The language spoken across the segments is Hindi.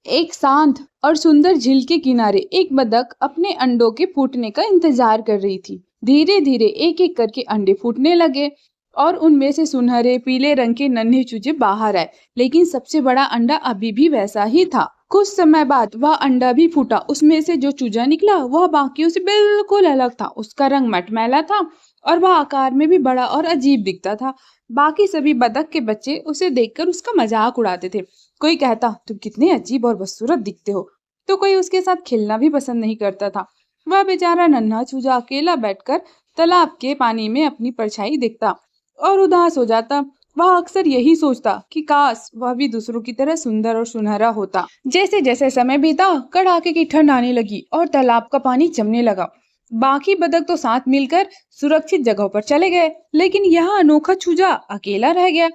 एक शांत और सुंदर झील के किनारे एक बतख अपने अंडों के फूटने का इंतजार कर रही थी। धीरे धीरे एक एक करके अंडे फूटने लगे और उनमें से सुनहरे पीले रंग के नन्हे चूजे बाहर आए। लेकिन सबसे बड़ा अंडा अभी भी वैसा ही था। कुछ समय बाद वह अंडा भी फूटा। उसमें से जो चूजा निकला वह बाकियों से बिल्कुल अलग था। उसका रंग मटमैला था और वह आकार में भी बड़ा और अजीब दिखता था। बाकी सभी बतख के बच्चे उसे देखकर उसका मजाक उड़ाते थे। कोई कहता तुम कितने अजीब और बदसूरत दिखते हो, तो कोई उसके साथ खेलना भी पसंद नहीं करता था। वह बेचारा नन्हा चूजा अकेला बैठकर तालाब के पानी में अपनी परछाई देखता और उदास हो जाता। वह अक्सर यही सोचता कि काश वह भी दूसरों की तरह सुंदर और सुनहरा होता। जैसे जैसे समय बीता, कड़ाके की ठंड आने लगी और तालाब का पानी जमने लगा। बाकी बतख तो साथ मिलकर सुरक्षित जगहों पर चले गए, लेकिन यह अनोखा चूजा अकेला रह गया।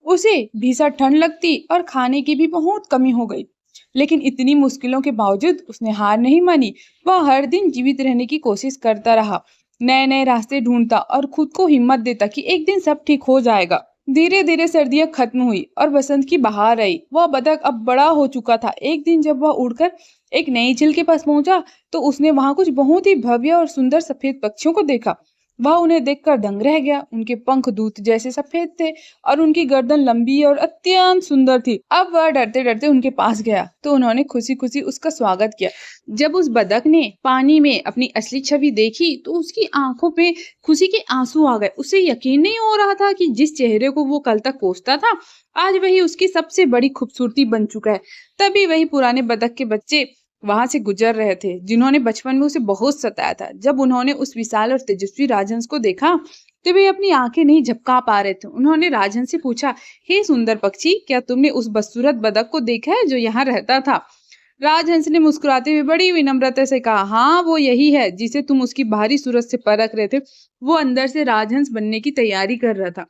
उसे भीषण ठंड लगती और खाने की भी बहुत कमी हो गई। लेकिन इतनी मुश्किलों के बावजूद उसने हार नहीं मानी। वह हर दिन जीवित रहने की कोशिश करता रहा, नए नए रास्ते ढूंढता और खुद को हिम्मत देता कि एक दिन सब ठीक हो जाएगा। धीरे धीरे सर्दियां खत्म हुई और बसंत की बहार आई। वह बतख अब बड़ा हो चुका था। एक दिन जब वह उड़कर एक नई झील के पास पहुंचा, तो उसने वहां कुछ बहुत ही भव्य और सुंदर सफेद पक्षियों को देखा। वह उन्हें देखकर दंग रह गया। उनके पंख दूत जैसे सफेद थे और उनकी गर्दन लंबी और अत्यंत सुंदर थी। अब वह डरते डरते उनके पास गया तो उन्होंने खुशी खुशी उसका स्वागत किया। जब उस बतख ने पानी में अपनी असली छवि देखी तो उसकी आंखों पे खुशी के आंसू आ गए। उसे यकीन नहीं हो रहा था कि जिस चेहरे को वो कल तक कोसता था, आज वही उसकी सबसे बड़ी खूबसूरती बन चुका है। तभी वही पुराने बतख के बच्चे वहां से गुजर रहे थे, जिन्होंने बचपन में उसे बहुत सताया था। जब उन्होंने उस विशाल और तेजस्वी राजहंस को देखा तो वे अपनी आंखें नहीं झपका पा रहे थे। उन्होंने राजहंस से पूछा, हे सुंदर पक्षी, क्या तुमने उस बदसूरत बतख को देखा है जो यहाँ रहता था? राजहंस ने मुस्कुराते हुए बड़ी विनम्रता से कहा, हाँ, वो यही है जिसे तुम उसकी बाहरी सूरत से परख रहे थे। वो अंदर से राजहंस बनने की तैयारी कर रहा था।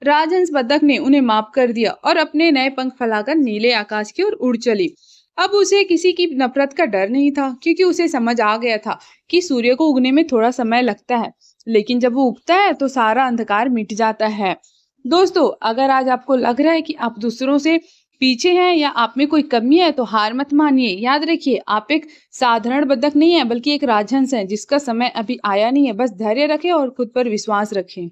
राजहंस बतख ने उन्हें माफ कर दिया और अपने नए पंख फैलाकर नीले आकाश की ओर उड़ चली। अब उसे किसी की नफरत का डर नहीं था, क्योंकि उसे समझ आ गया था कि सूर्य को उगने में थोड़ा समय लगता है, लेकिन जब वो उगता है तो सारा अंधकार मिट जाता है। दोस्तों, अगर आज आपको लग रहा है कि आप दूसरों से पीछे हैं या आप में कोई कमी है, तो हार मत मानिए। याद रखिए, आप एक साधारण बतख नहीं है, बल्कि एक राजहंस है जिसका समय अभी आया नहीं है। बस धैर्य रखें और खुद पर विश्वास रखें।